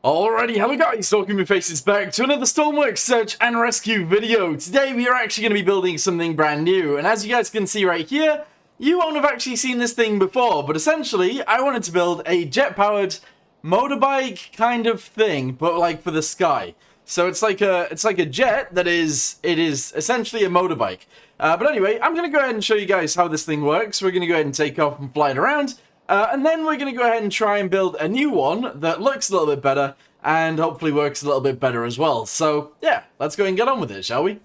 Alrighty, hello guys, welcome your faces back to another Stormworks search and rescue video. Today we are actually going to be building something brand new, and as you guys can see right here, you won't have actually seen this thing before, but essentially I wanted to build a jet-powered motorbike kind of thing, but like for the sky. So it's like a jet that is essentially a motorbike. But anyway, I'm going to go ahead and show you guys how this thing works. We're going to go ahead and take off and fly it around. And then we're going to go ahead and try and build a new one that looks a little bit better and hopefully works a little bit better as well. So, yeah, let's go and get on with it, shall we?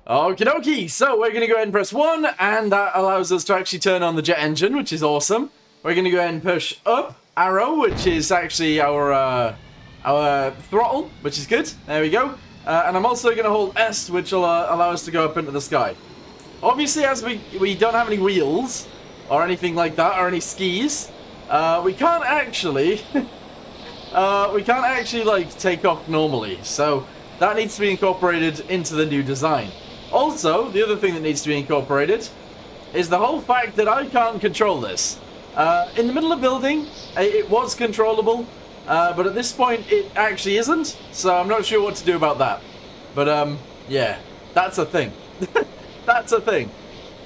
Okie dokie, so we're going to go ahead and press 1, and that allows us to actually turn on the jet engine, which is awesome. We're going to go ahead and push up arrow, which is actually our throttle, which is good. There we go. And I'm also going to hold S, which will allow us to go up into the sky. Obviously, as we don't have any wheels or anything like that, or any skis, we can't actually like take off normally. So that needs to be incorporated into the new design. Also, the other thing that needs to be incorporated is the whole fact that I can't control this. In the middle of building, it was controllable. But at this point, it actually isn't, so I'm not sure what to do about that. But, yeah, that's a thing. That's a thing.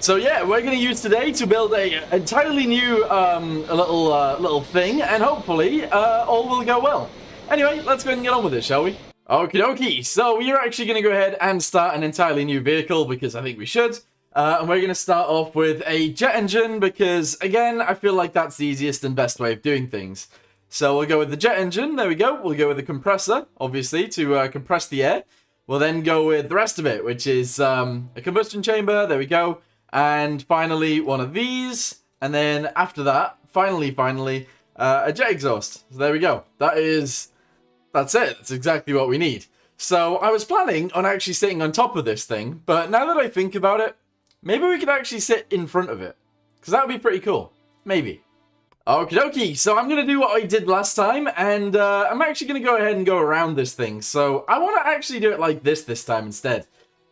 So, yeah, we're going to use today to build a entirely new little thing, and hopefully, all will go well. Anyway, let's go ahead and get on with it, shall we? Okie dokie, so we are actually going to go ahead and start an entirely new vehicle, because I think we should. And we're going to start off with a jet engine, because, again, I feel like that's the easiest and best way of doing things. So we'll go with the jet engine, there we go. We'll go with the compressor, obviously, to compress the air. We'll then go with the rest of it, which is a combustion chamber, there we go. And finally, one of these. And then after that, finally, a jet exhaust. So there we go. That's it. That's exactly what we need. So I was planning on actually sitting on top of this thing, but now that I think about it, maybe we could actually sit in front of it. Because that would be pretty cool. Maybe. Okie dokie, so I'm going to do what I did last time, and I'm actually going to go ahead and go around this thing. So I want to actually do it like this time instead.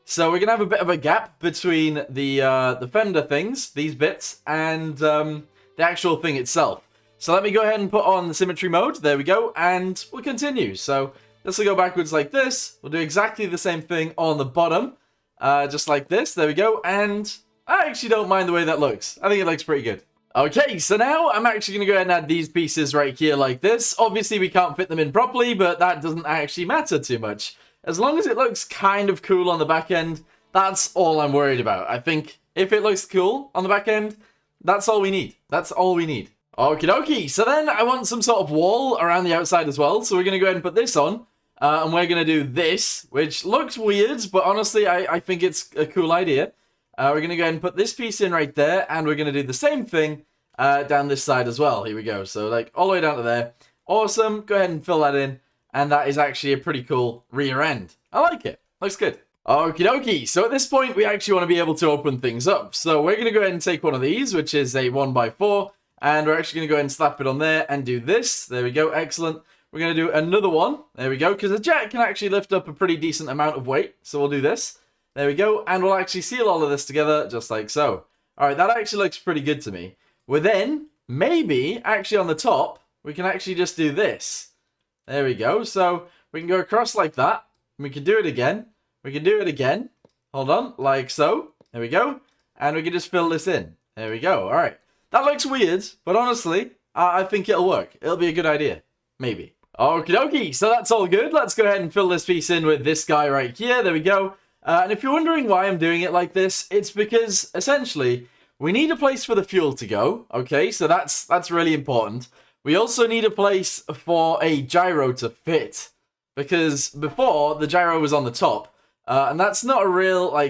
So we're going to have a bit of a gap between the fender things, these bits, and the actual thing itself. So let me go ahead and put on the symmetry mode, there we go, and we'll continue. So this will go backwards like this, we'll do exactly the same thing on the bottom, just like this, there we go, and I actually don't mind the way that looks. I think it looks pretty good. Okay, so now I'm actually going to go ahead and add these pieces right here like this. Obviously, we can't fit them in properly, but that doesn't actually matter too much. As long as it looks kind of cool on the back end, that's all I'm worried about. I think if it looks cool on the back end, that's all we need. That's all we need. Okie dokie, so then I want some sort of wall around the outside as well. So we're going to go ahead and put this on, and we're going to do this, which looks weird, but honestly, I think it's a cool idea. We're going to go ahead and put this piece in right there, and we're going to do the same thing down this side as well. Here we go. So, like, all the way down to there. Awesome. Go ahead and fill that in, and that is actually a pretty cool rear end. I like it. Looks good. Okie dokie. So, at this point, we actually want to be able to open things up. So, we're going to go ahead and take one of these, which is a 1x4, and we're actually going to go ahead and slap it on there and do this. There we go. Excellent. We're going to do another one. There we go, because a jet can actually lift up a pretty decent amount of weight. So, we'll do this. There we go, and we'll actually seal all of this together, just like so. Alright, that actually looks pretty good to me. Well then, maybe, actually on the top, we can actually just do this. There we go, so we can go across like that, and we can do it again. We can do it again. Hold on, like so. There we go, and we can just fill this in. There we go, alright. That looks weird, but honestly, I think it'll work. It'll be a good idea. Maybe. Okie dokie, so that's all good. Let's go ahead and fill this piece in with this guy right here. There we go. And if you're wondering why I'm doing it like this, it's because, essentially, we need a place for the fuel to go, okay? So that's really important. We also need a place for a gyro to fit, because before, the gyro was on the top, and that's not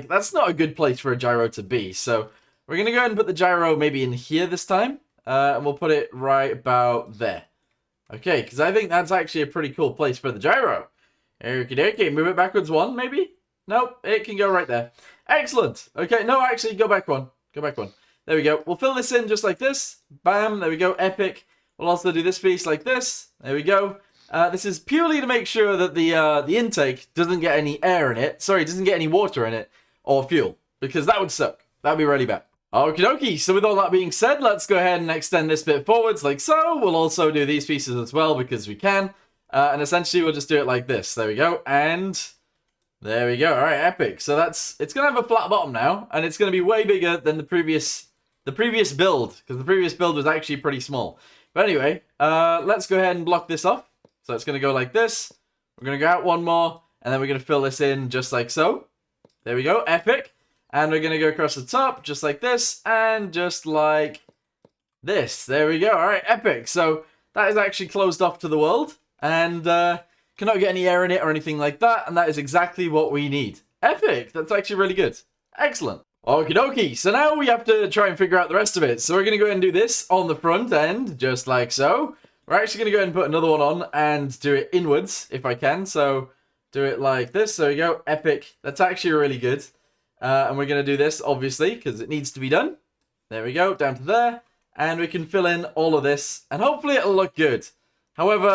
that's not a good place for a gyro to be. So we're going to go ahead and put the gyro maybe in here this time, and we'll put it right about there. Okay, because I think that's actually a pretty cool place for the gyro. Okie dokie, move it backwards one, maybe? Nope, it can go right there. Excellent. Okay, no, actually, go back one. Go back one. There we go. We'll fill this in just like this. Bam, there we go. Epic. We'll also do this piece like this. There we go. This is purely to make sure that the intake doesn't get any air in it. Sorry, doesn't get any water in it or fuel. because that would suck. That'd be really bad. Okie dokie, so with all that being said, let's go ahead and extend this bit forwards like so. We'll also do these pieces as well because we can. And essentially we'll just do it like this. There we go. And there we go. All right, epic. So it's going to have a flat bottom now, and it's going to be way bigger than the previous build, because the previous build was actually pretty small. But anyway, let's go ahead and block this off. So it's going to go like this. We're going to go out one more, and then we're going to fill this in just like so. There we go. Epic. And we're going to go across the top, just like this, and just like this. There we go. All right, epic. So that is actually closed off to the world, and cannot get any air in it or anything like that, and that is exactly what we need. Epic. That's actually really good. Excellent. Okie dokie. So now we have to try and figure out the rest of it. So we're going to go ahead and do this on the front end, just like so. We're actually going to go ahead and put another one on and do it inwards, if I can. So do it like this. There we go. Epic. That's actually really good. And we're going to do this, obviously, because it needs to be done. There we go, down to there. And we can fill in all of this, and hopefully it'll look good. However,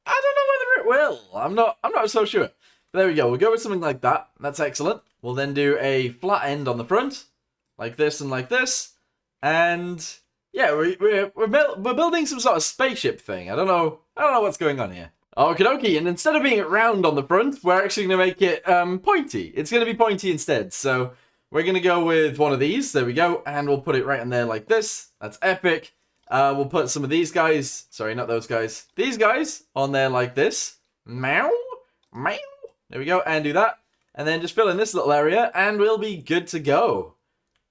I don't know whether it will. I'm not so sure. But there we go. We'll go with something like that. That's excellent. We'll then do a flat end on the front, like this and like this. And yeah, we're building some sort of spaceship thing. I don't know what's going on here. Okie dokie, and instead of being round on the front, we're actually going to make it pointy. It's going to be pointy instead, so we're going to go with one of these. There we go, and we'll put it right in there like this. That's epic. We'll put some of these guys, sorry, not those guys, these guys on there like this. Meow, meow. There we go, and do that. And then just fill in this little area, and we'll be good to go.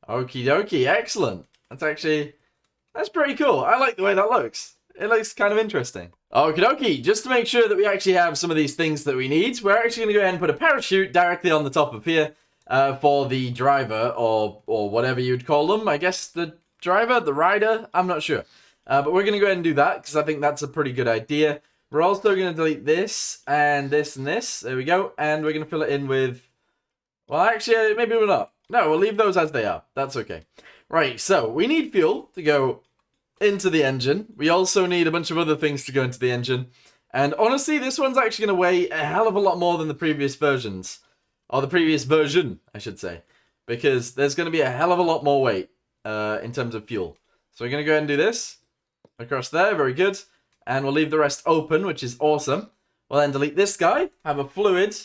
Okie dokie, excellent. That's pretty cool. I like the way that looks. It looks kind of interesting. Okie dokie, just to make sure that we actually have some of these things that we need, we're actually going to go ahead and put a parachute directly on the top of here for the driver, or whatever you'd call them. I guess the driver, the rider, I'm not sure. But we're going to go ahead and do that, because I think that's a pretty good idea. We're also going to delete this, and this, and this. There we go. And we're going to fill it in with, well, actually, maybe we're not. No, we'll leave those as they are. That's okay. Right, so we need fuel to go into the engine. We also need a bunch of other things to go into the engine. And honestly, this one's actually going to weigh a hell of a lot more than the previous versions. Or the previous version, I should say. Because there's going to be a hell of a lot more weight in terms of fuel. So we're going to go ahead and do this. Across there, very good. And we'll leave the rest open, which is awesome. We'll then delete this guy. Have a fluid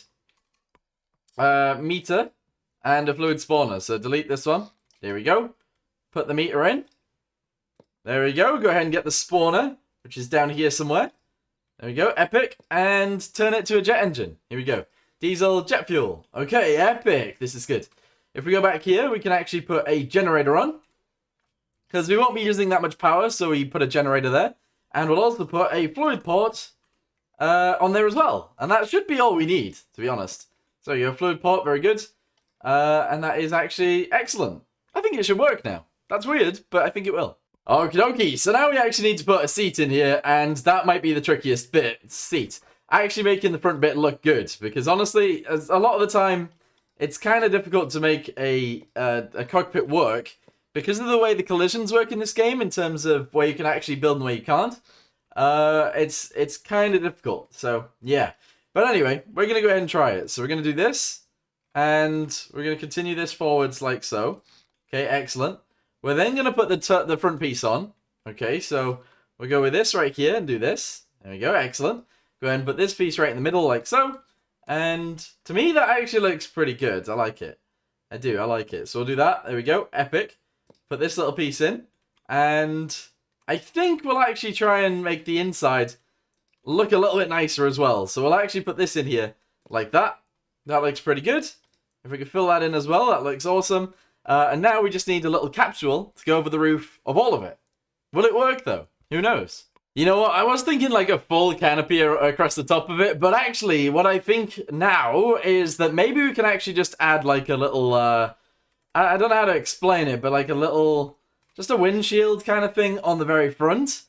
meter and a fluid spawner. So delete this one. There we go. Put the meter in. There we go. Go ahead and get the spawner, which is down here somewhere. There we go. Epic. And turn it to a jet engine. Here we go. Diesel jet fuel. Okay, epic. This is good. If we go back here, we can actually put a generator on, because we won't be using that much power, so we put a generator there. And we'll also put a fluid port on there as well. And that should be all we need, to be honest. So your fluid port, very good. And that is actually excellent. I think it should work now. That's weird, but I think it will. Okie dokie, so now we actually need to put a seat in here, and that might be the trickiest bit, seat. Actually making the front bit look good, because honestly, a lot of the time, it's kind of difficult to make a cockpit work, because of the way the collisions work in this game, in terms of where you can actually build and where you can't. It's kind of difficult, so yeah. But anyway, we're going to go ahead and try it. So we're going to do this, and we're going to continue this forwards like so. Okay, excellent. We're then going to put the front piece on. Okay, so we'll go with this right here and do this. There we go, excellent. Go ahead and put this piece right in the middle like so. And to me, that actually looks pretty good. I like it. I do, I like it. So we'll do that. There we go, epic. Put this little piece in. And I think we'll actually try and make the inside look a little bit nicer as well. So we'll actually put this in here like that. That looks pretty good. If we can fill that in as well, that looks awesome. And now we just need a little capsule to go over the roof of all of it. Will it work, though? Who knows? You know what? I was thinking like a full canopy across the top of it, but actually what I think now is that maybe we can actually just add like a little, I don't know how to explain it, but like a little, just a windshield kind of thing on the very front.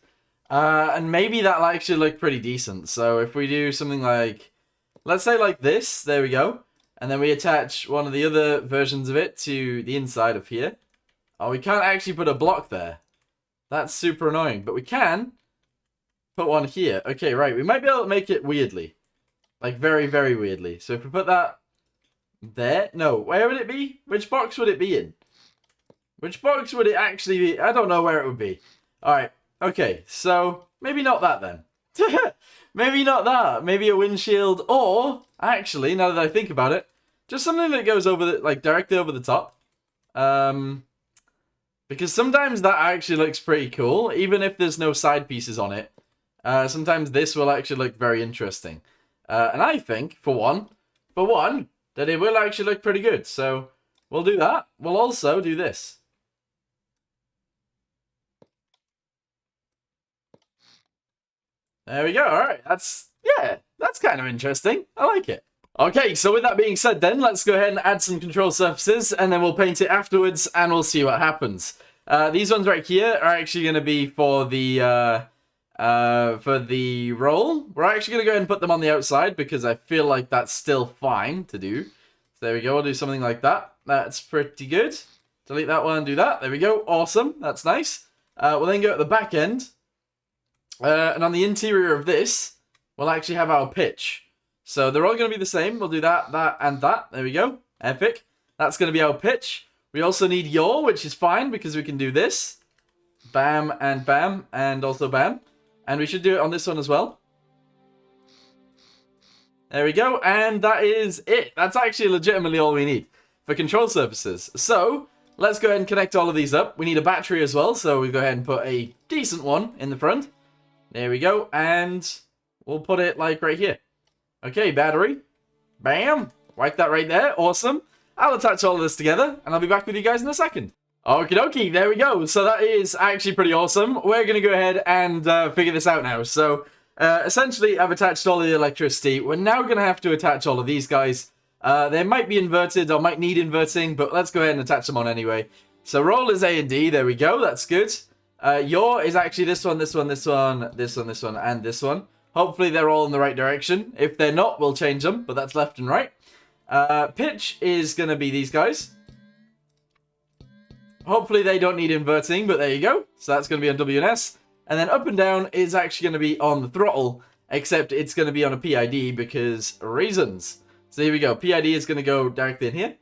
And maybe that'll actually look pretty decent. So if we do something like, let's say like this, there we go. And then we attach one of the other versions of it to the inside of here. Oh, we can't actually put a block there. That's super annoying. But we can put one here. Okay, right. We might be able to make it weirdly. Like very, very weirdly. So if we put that There? No. Where would it be? Which box would it be in? Which box would it actually be? I don't know where it would be. Alright. Okay. So, maybe not that then. Maybe not that. Maybe a windshield. Or, actually, now that I think about it, just something that goes over, like, directly over the top. Because sometimes that actually looks pretty cool, even if there's no side pieces on it. Sometimes this will actually look very interesting. And I think, for one, that it will actually look pretty good. So, we'll do that. We'll also do this. There we go. Alright, that's kind of interesting. I like it. Okay, so with that being said then, let's go ahead and add some control surfaces, and then we'll paint it afterwards, and we'll see what happens. These ones right here are actually going to be for the roll. We're actually going to go ahead and put them on the outside, because I feel like that's still fine to do. So there we go, we'll do something like that. That's pretty good. Delete that one and do that. There we go, awesome, that's nice. We'll then go at the back end, and on the interior of this, we'll actually have our pitch. So they're all going to be the same. We'll do that, that, and that. There we go. Epic. That's going to be our pitch. We also need yaw, which is fine because we can do this. Bam, and also bam. And we should do it on this one as well. There we go. And that is it. That's actually legitimately all we need for control surfaces. So let's go ahead and connect all of these up. We need a battery as well. So we go ahead and put a decent one in the front. There we go. And we'll put it like right here. Okay, battery. Bam. Like that right there. Awesome. I'll attach all of this together, and I'll be back with you guys in a second. Okie dokie, there we go. So that is actually pretty awesome. We're going to go ahead and figure this out now. So, essentially, I've attached all of the electricity. We're now going to have to attach all of these guys. They might be inverted or might need inverting, but let's go ahead and attach them on anyway. So, roll is A and D. There we go. That's good. Yaw is actually this one, this one, this one, this one, this one, and this one. Hopefully they're all in the right direction. If they're not, we'll change them, but that's left and right. Pitch is going to be these guys. Hopefully they don't need inverting, but there you go. So that's going to be on WNS. And then up and down is actually going to be on the throttle, except it's going to be on a PID because reasons. So here we go. PID is going to go directly in here.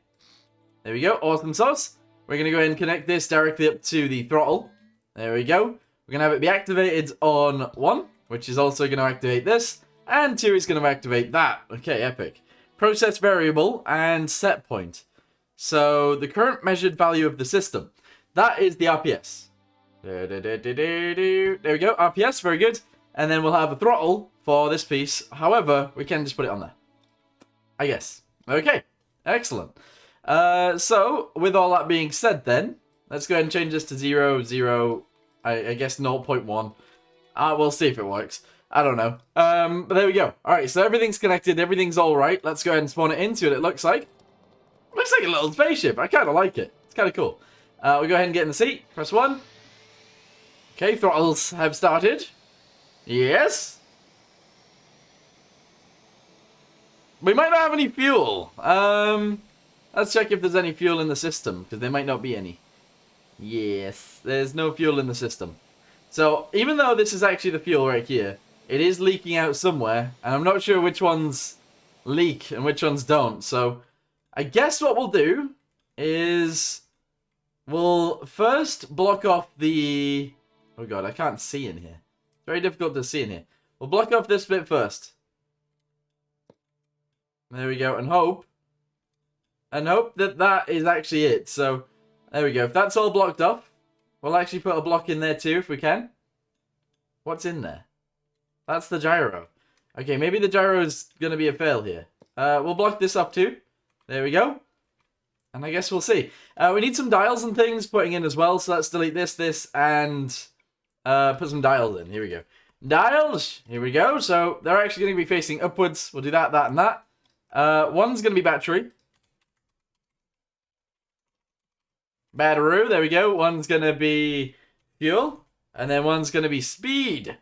There we go. Awesome sauce. We're going to go ahead and connect this directly up to the throttle. There we go. We're going to have it be activated on 1. Which is also going to activate this. And 2 is going to activate that. Okay, epic. Process variable and set point. So, the current measured value of the system. That is the RPS. There we go, RPS, very good. And then we'll have a throttle for this piece. However, we can just put it on there. I guess. Okay, excellent. So, with all that being said then, let's go ahead and change this to 0, 0, I guess 0.1. We'll see if it works. I don't know. But there we go. Alright, so everything's connected. Everything's alright. Let's go ahead and spawn it into it. It looks like a little spaceship. I kind of like it. It's kind of cool. We'll go ahead and get in the seat. Press 1. Okay, throttles have started. Yes. We might not have any fuel. Let's check if there's any fuel in the system, because there might not be any. Yes, there's no fuel in the system. So, even though this is actually the fuel right here, it is leaking out somewhere, and I'm not sure which ones leak and which ones don't. So, I guess what we'll do is we'll first block off the... Oh god, I can't see in here. It's very difficult to see in here. We'll block off this bit first. There we go, and hope that that is actually it. So, there we go. If that's all blocked off, we'll actually put a block in there too, if we can. What's in there? That's the gyro. Okay, maybe the gyro is going to be a fail here. We'll block this up too. There we go. And I guess we'll see. We need some dials and things putting in as well, so let's delete this, and put some dials in. Here we go. Dials! Here we go. So, they're actually going to be facing upwards. We'll do that, that, and that. One's going to be battery. Battery, there we go. One's going to be fuel. And then one's going to be speed.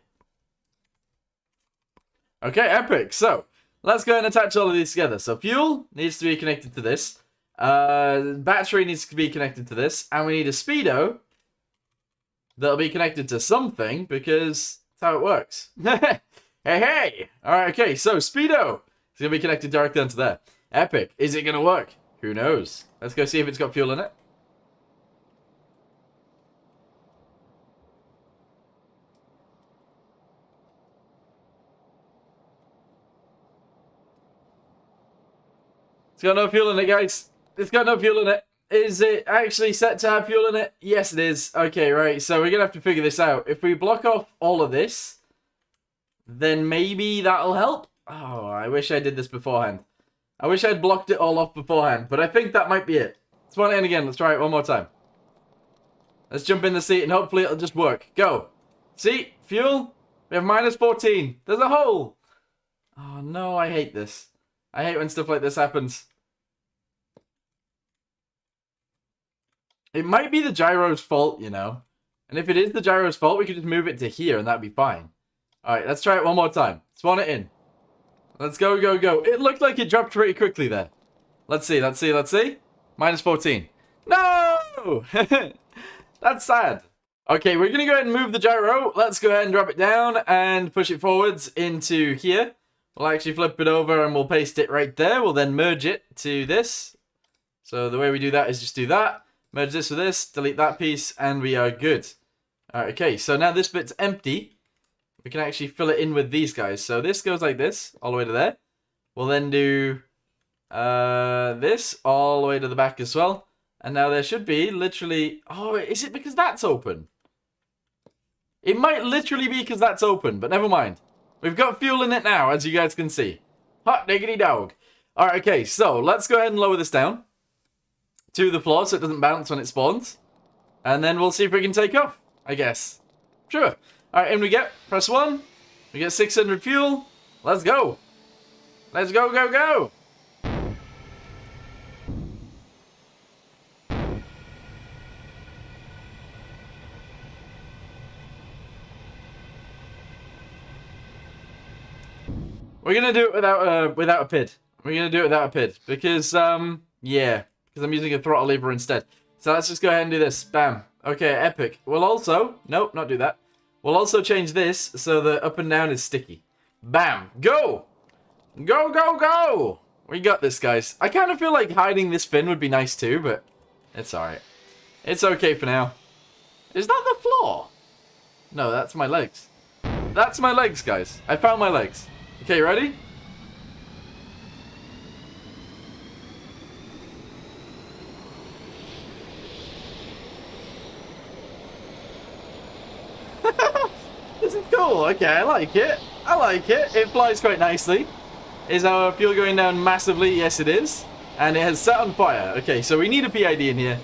Okay, epic. So, let's go and attach all of these together. So, fuel needs to be connected to this. Battery needs to be connected to this. And we need a speedo that'll be connected to something, because that's how it works. Hey, hey! Alright, okay. So, speedo is going to be connected directly onto there. Epic. Is it going to work? Who knows? Let's go see if it's got fuel in it. It's got no fuel in it, guys. It's got no fuel in it. Is it actually set to have fuel in it? Yes, it is. Okay, right. So we're going to have to figure this out. If we block off all of this, then maybe that'll help. Oh, I wish I did this beforehand. I wish I'd blocked it all off beforehand. But I think that might be it. Let's run it in again. Let's try it one more time. Let's jump in the seat and hopefully it'll just work. Go. See? Fuel. We have minus 14. There's a hole. Oh, no. I hate this. I hate when stuff like this happens. It might be the gyro's fault, you know. And if it is the gyro's fault, we could just move it to here and that'd be fine. Alright, let's try it one more time. Spawn it in. Let's go, go, go. It looked like it dropped pretty quickly there. Let's see, let's see, let's see. Minus 14. No! That's sad. Okay, we're going to go ahead and move the gyro. Let's go ahead and drop it down and push it forwards into here. We'll actually flip it over and we'll paste it right there. We'll then merge it to this. So the way we do that is just do that. Merge this with this, delete that piece, and we are good. Alright, okay, so now this bit's empty. We can actually fill it in with these guys. So this goes like this, all the way to there. We'll then do this all the way to the back as well. And now there should be literally... Oh, is it because that's open? It might literally be because that's open, but never mind. We've got fuel in it now, as you guys can see. Hot diggity dog. Alright, okay, so let's go ahead and lower this down to the floor so it doesn't bounce when it spawns. And then we'll see if we can take off, I guess. Sure. Alright, in we get. Press 1. We get 600 fuel. Let's go. Let's go, go, go. We're gonna do it without a PID. We're gonna do it without a PID because yeah, because I'm using a throttle lever instead. So let's just go ahead and do this. Bam. Okay, epic. We'll also nope, not do that. We'll also change this so the up and down is sticky. Bam. Go. Go, go, go. We got this, guys. I kind of feel like hiding this fin would be nice too, but it's alright. It's okay for now. Is that the floor? No, that's my legs. That's my legs, guys. I found my legs. Okay, ready? This is cool. Okay, I like it. I like it. It flies quite nicely. Is our fuel going down massively? Yes, it is. And it has set on fire. Okay, so we need a PID in here.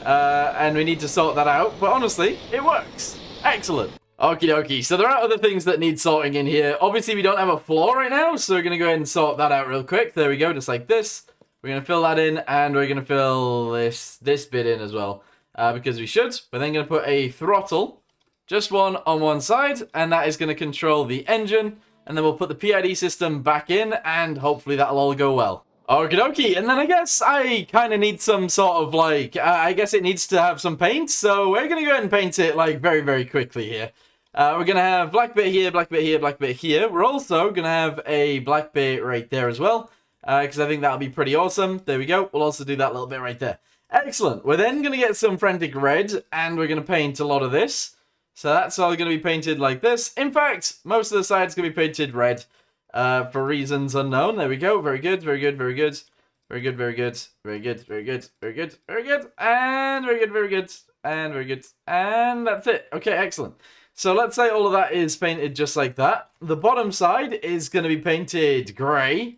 And we need to sort that out. But honestly, it works. Excellent. Okie dokie, so there are other things that need sorting in here. Obviously, we don't have a floor right now, so we're going to go ahead and sort that out real quick. There we go, just like this. We're going to fill that in, and we're going to fill this bit in as well, because we should. We're then going to put a throttle, just one on one side, and that is going to control the engine. And then we'll put the PID system back in, and hopefully that'll all go well. Okie dokie, and then I guess I kind of need some sort of like, I guess it needs to have some paint, so we're going to go ahead and paint it like very, very quickly here. We're going to have black bit here, black bit here, black bit here. We're also going to have a black bit right there as well, because I think that'll be pretty awesome. There we go. We'll also do that little bit right there. Excellent. We're then going to get some frantic red, and we're going to paint a lot of this. So that's all going to be painted like this. In fact, most of the sides going to be painted red for reasons unknown. There we go. Very good, very good, very good. Very good, very good, very good, very good, very good, very good, and very good, very good, and very good. And that's it. Okay, excellent. So let's say all of that is painted just like that. The bottom side is going to be painted grey.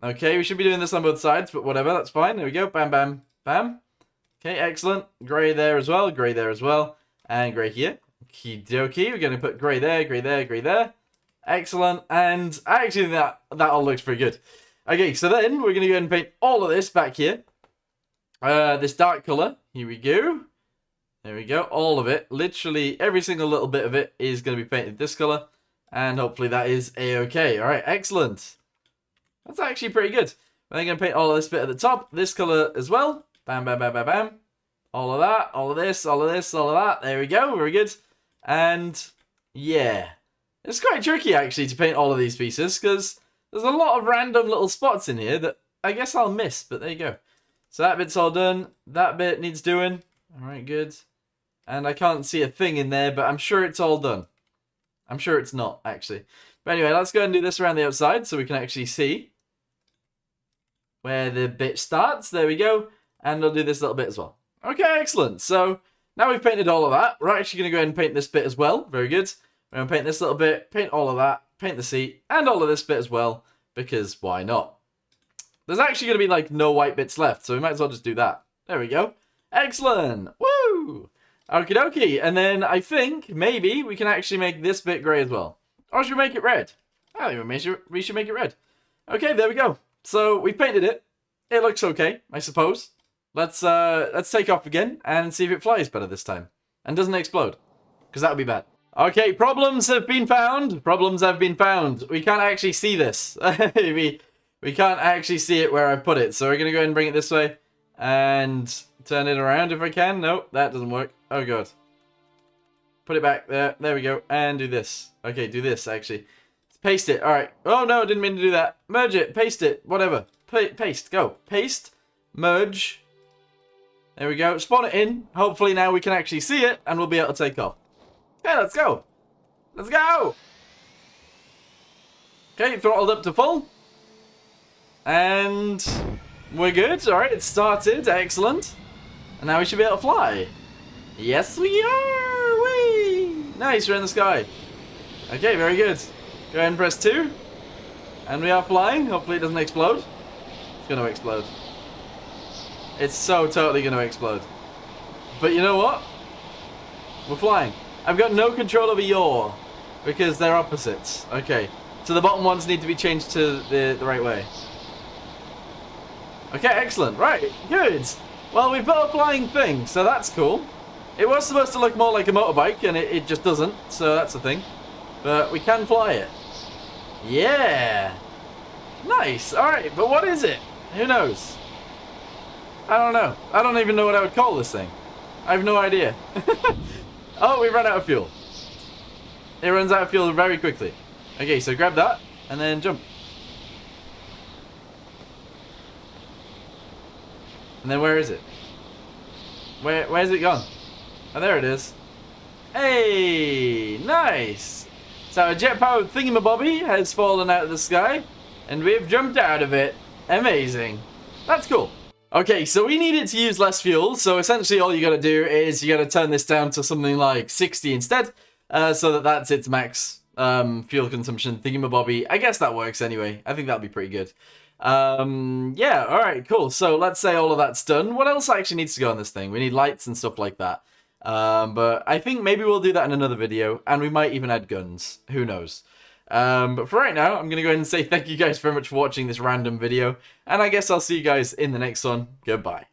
Okay, we should be doing this on both sides, but whatever, that's fine. There we go. Bam, bam, bam. Okay, excellent. Grey there as well, grey there as well, and grey here. Okie dokie. We're going to put grey there, grey there, grey there. Excellent. And I actually think that all looks pretty good. Okay, so then we're going to go ahead and paint all of this back here. This dark colour. Here we go. There we go, all of it, literally every single little bit of it is going to be painted this colour, and hopefully that is a-okay. Alright, excellent. That's actually pretty good. We're then going to paint all of this bit at the top, this colour as well. Bam, bam, bam, bam, bam. All of that, all of this, all of this, all of that. There we go, very good. And, yeah. It's quite tricky, actually, to paint all of these pieces, because there's a lot of random little spots in here that I guess I'll miss, but there you go. So that bit's all done. That bit needs doing. Alright, good. And I can't see a thing in there, but I'm sure it's all done. I'm sure it's not, actually. But anyway, let's go ahead and do this around the outside so we can actually see where the bit starts. There we go. And I'll do this little bit as well. Okay, excellent. So now we've painted all of that. We're actually going to go ahead and paint this bit as well. Very good. We're going to paint this little bit, paint all of that, paint the seat, and all of this bit as well, because why not? There's actually going to be like no white bits left, so we might as well just do that. There we go. Excellent. Woo! Okie dokie. And then I think maybe we can actually make this bit grey as well. Or should we make it red? I think we should make it red. Okay, there we go. So we've painted it. It looks okay, I suppose. Let's take off again and see if it flies better this time. And doesn't explode. Because that would be bad. Okay, problems have been found. Problems have been found. We can't actually see this. we can't actually see it where I put it. So we're going to go ahead and bring it this way. And turn it around if I can. Nope, that doesn't work. Oh, God. Put it back there. There we go. And do this. Okay, do this, actually. Paste it. All right. Oh, no, I didn't mean to do that. Merge it. Paste it. Whatever. Paste. Go. Paste. Merge. There we go. Spawn it in. Hopefully now we can actually see it, and we'll be able to take off. Okay, let's go. Let's go. Okay, throttled up to full. And we're good. All right, it started. Excellent. And now we should be able to fly. Yes, we are. Whee! Nice, we're in the sky. Okay, very good. Go ahead and press 2. And we are flying. Hopefully it doesn't explode. It's going to explode. It's so totally going to explode. But you know what? We're flying. I've got no control over yaw, because they're opposites. Okay, so the bottom ones need to be changed to the right way. Okay, excellent. Right, good. Well, we've got a flying thing, so that's cool. It was supposed to look more like a motorbike, and it just doesn't, so that's the thing. But we can fly it. Yeah! Nice, alright, but what is it? Who knows? I don't know. I don't even know what I would call this thing. I have no idea. Oh, we ran out of fuel. It runs out of fuel very quickly. Okay, so grab that, and then jump. And then where is it? Where's it gone? Oh, there it is. Hey, nice. So a jet-powered thingamabobby has fallen out of the sky, and we've jumped out of it. Amazing. That's cool. Okay, so we needed to use less fuel, so essentially all you gotta do is you gotta turn this down to something like 60 instead, so that's its max fuel consumption thingamabobby. I guess that works anyway. I think that'll be pretty good. Yeah, alright, cool. So let's say all of that's done. What else actually needs to go on this thing? We need lights and stuff like that. But I think maybe we'll do that in another video, and we might even add guns. Who knows? But for right now, I'm going to go ahead and say thank you guys very much for watching this random video, and I guess I'll see you guys in the next one. Goodbye.